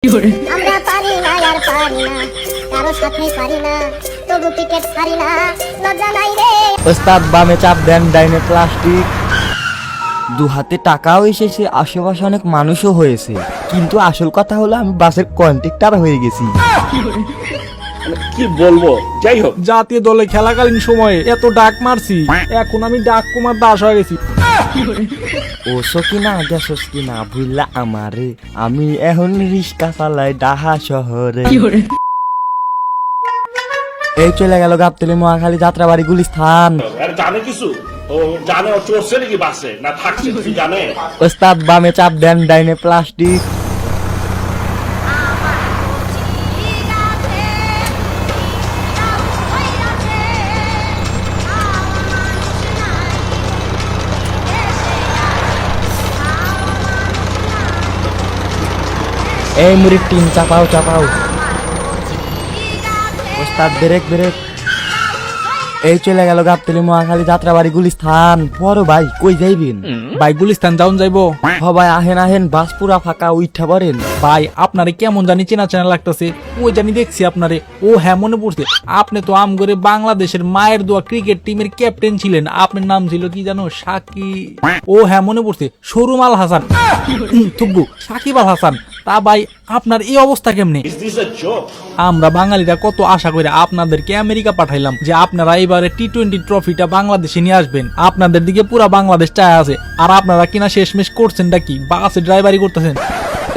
আমরা পারি না আর পারি না, কারো সাথে পারি না, তবু ক্রিকেট ছাড়ি না, লজ্জা নাই রে। ওস্তাদ বামে চাপ দেন, ডাইনে প্লাস্টিক। দু হাতে টাকাও এসেছে, আশেপাশে অনেক মানুষও হয়েছে, কিন্তু আসল কথা হলো আমি বাসের কন্ট্রাক্টর হয়ে গেছি। কি বলবো, যাই হোক। জাতীয় দলে খেলাকালীন সময়ে এত ডাক মারছি, এখন আমি ডাক কুমার দাস হয়ে গেছি। ও সকিনা গেছস কিনা ভুললা আমারে, আমি এখন রিস্কা চালাই ডাহা শহরে। এই চলে গেল গাবতলী মহাখালী যাত্রাবাড়ি গুলিস্থান। জানে কিছু ও জানে, ও চড়ছে নাকি বাসে না থাকছে তুই জানে? ওস্তাদ বামে চাপ দেন, ডাইনে প্লাস্টিক। এই মুড়ির টিম চাপাও চাপাও। ওস্তাদ ব্রেক ব্রেক। এই চলে গেল গাবতলী মহাখালী যাত্রাবাড়ি গুলিস্থান। বড় ভাই কই যাইবেন? ভাই গুলিস্তান যাউন যাইবো। সবাই আহেন আহেন, বাস পুরা ফাঁকা, উঠা পড়েন। ভাই আপনারে কেমন জানি চেনা চেনা লাগতেছে, ওই জানি দেখছি আপনারে। ও হ্যাঁ মনে পড়ছে, আপনি তো আমগরে বাংলাদেশের মায়ের দোয়া ক্রিকেট টিমের ক্যাপ্টেন ছিলেন। আপনার নাম ছিল কি জানো? ও হ্যাঁ মনে পড়ছে, সরুম আল হাসান। থুব্বু, সাকিব আল হাসান। তা ভাই আপনার এই অবস্থা কেমনে? Is this a joke? আমরা বাঙালিরা কত আশা করে আপনাদেরকে আমেরিকা পাঠাইলাম যে আপনারা এবারে টি-20 ট্রফিটা বাংলাদেশে নিয়ে আসবেন। আপনাদের দিকে পুরা বাংলাদেশ চায় আছে, আর আপনারা কিনা শেষমেশ করছেনটা কি? বাসে ড্রাইভারি করতেছেন।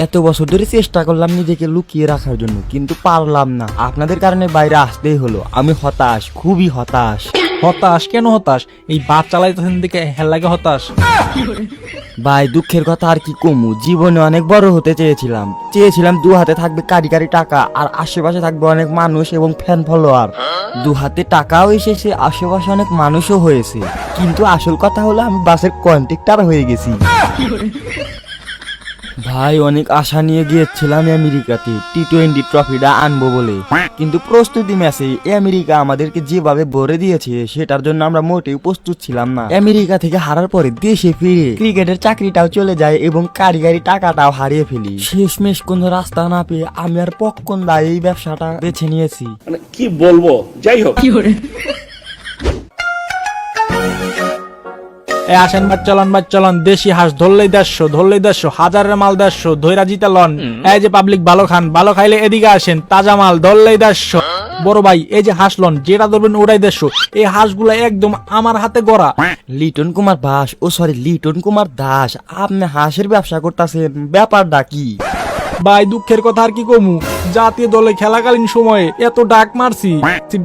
এত বছর ধরে চেষ্টা করলাম নিজেকে লুকিয়ে রাখার জন্য, কিন্তু পারলাম না। আপনাদের কারণে বাইরে আসতেই হলো। আমি হতাশ, খুবই হতাশ। হতাশ কেন হতাশ? এই বাস চালাইতেছেন দিকে হেল্লাগে হতাশ। ভাই দুঃখের কথা আর কি কমু, জীবনে অনেক বড় হতে চেয়েছিলাম দু হাতে থাকবে কারি কারি টাকা, আর আশেপাশে থাকবে অনেক মানুষ এবং ফ্যান ফলোয়ার। দু হাতে টাকাও এসেছে, আশেপাশে অনেক মানুষও হয়েছে, কিন্তু আসল কথা হলো আমি বাসের কন্ট্রাক্টর হয়ে গেছি। ভাই অনেক আশা নিয়ে গিয়েছিলাম আমেরিকাতে টি-20 ট্রফিটা আনবো বলে, কিন্তু প্রস্তুতি ম্যাচে আমেরিকা আমাদেরকে যেভাবে ভরে দিয়েছে সেটার জন্য আমরা মোটেও প্রস্তুত ছিলাম না। আমেরিকা থেকে হারার পরে দেশে ফিরে ক্রিকেটের চাকরিটাও চলে যায় এবং কারিগরি টাকাটাও হারিয়ে ফেলি। শেষমেশ কোন রাস্তা না পেয়ে আমি আর পক্ষণ দায় এই ব্যবসাটা বেছে নিয়েছি। মানে কি বলবো, যাই হোক। আসেন বাচ্চালন, দেশি হাঁস ধরলেই 150 হাজারের মাল 150 ধৈরা জিতে লন। এই যে পাবলিক ভালো খান, ভালো খাইলে এদিকে আসেন, তাজা মাল ধরলেই 150। বড় ভাই এই যে হাঁস লন, যেটা ধরবেন ওটাই 150। এই হাঁসগুলা একদম আমার হাতে গড়া। লিটন কুমার লিটন কুমার দাস, আপনি হাঁসের ব্যবসা করতেছেন, ব্যাপারটা কি? ভাই দুঃখের কথা আর কি কমু, জাতীয় দলে খেলাকালীন সময়ে এত ডাক মারছি,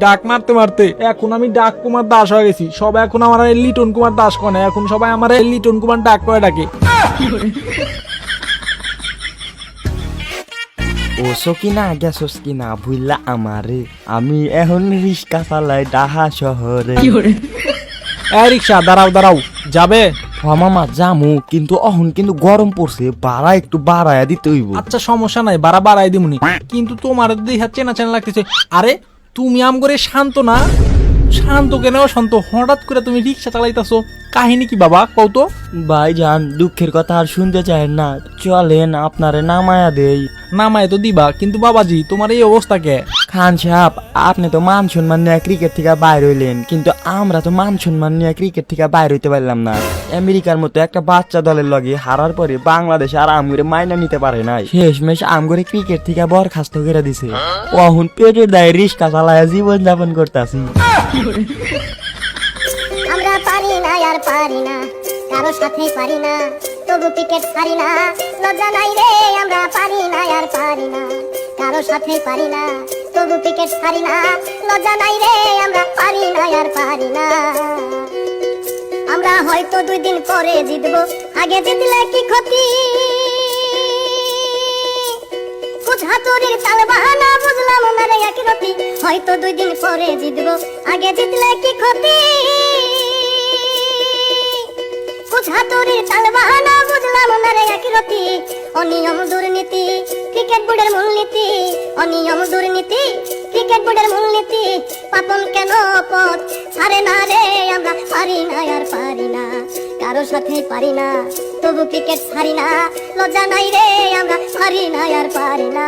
ডাক মারতে মারতে এখন আমি ডাক কুমার দাস হয়ে গেছি। সব এখন আমার লিটন কুমার দাস কনে, এখন সবাই আমার লিটন কুমার ডাক করে ডাকে। ও সকিনা গেছস কিনা ভুললা আমারে, আমি এখন রিস্কা চালাই ডাহা শহরে। এই রিক্সা দাঁড়াও, যাবে? মামা জামু, কিন্তু অহন কিন্তু গরম পড়ছে, ভাড়া একটু বাড়ায়া দিতে হইব। আচ্ছা সমস্যা নাই, ভাড়া বাড়াই দিমুনি, কিন্তু তোমার দেখা চেনা চেনা লাগতেছে। আরে তুমি আম করে শান্ত না? শান্ত কেন শান্ত? হঠাৎ করে তুমি রিক্সা চালাইতেছো, কাহিনী কি বাবা কও তো? ভাই জান দুঃখের কথা আর শুনতে চাই না, চলেন আপনারে নামায়া দেই। নামায় তো দিবা, কিন্তু বাবাজি তোমার এই অবস্থা কে? খান সাহেব আপনি তো মান সম্মান নিয়ে ক্রিকেট থেকে বাইর হইলেন, কিন্তু আমরা তো মান সম্মান নিয়ে ক্রিকেট থেকে বাইর হইতে পারলাম না। আমেরিকার মতো একটা বাচ্চা দলের লগে হারার পরে বাংলাদেশ আর আমগরে মাইনা নিতে পারে নাই। শেষমেশ আমগরে ক্রিকেট থেকে বরখাস্ত করে দিছে। অহন পেটের দায়ে রিস্কা চালায়া জীবন যাপন করতেছি। আমরা পারি না আর পারি না, কারো সাথে পারি না, তবু ক্রিকেট ছাড়ি না, লজ্জা নাই রে। আমরা পারি না আর পারি না, কারো সাথে পারি না, তবু ক্রিকেট ছাড়ি না, লজ্জা নাই রে। আমরা পারি না আর পারি না। আমরা হয়তো 2 দিন পরে জিতবো, আগে জিতলে কি ক্ষতি? হাতুড়ির তাল বাহানা বুঝলাম না রে একরতি, হয়তো 2 দিন পরে জিতবো, আগে জিতলে কি ক্ষতি? হাতুড়ির তাল বাহানা বুঝলাম না রে একরতি। অনিয়ম দুর্নীতি ক্রিকেট বোর্ডের মূলনীতি, অনিয়ম দুর্নীতি ক্রিকেট বোর্ডের মূলনীতি। পাপন কেন পথ ছাড়ে না রে, আমরা পারি না আর পারি না, কারো সাথে পারি না, তবু ক্রিকেট ছাড়ি না, লজ্জা নাই রে। আমরা পারি না আর পারি না।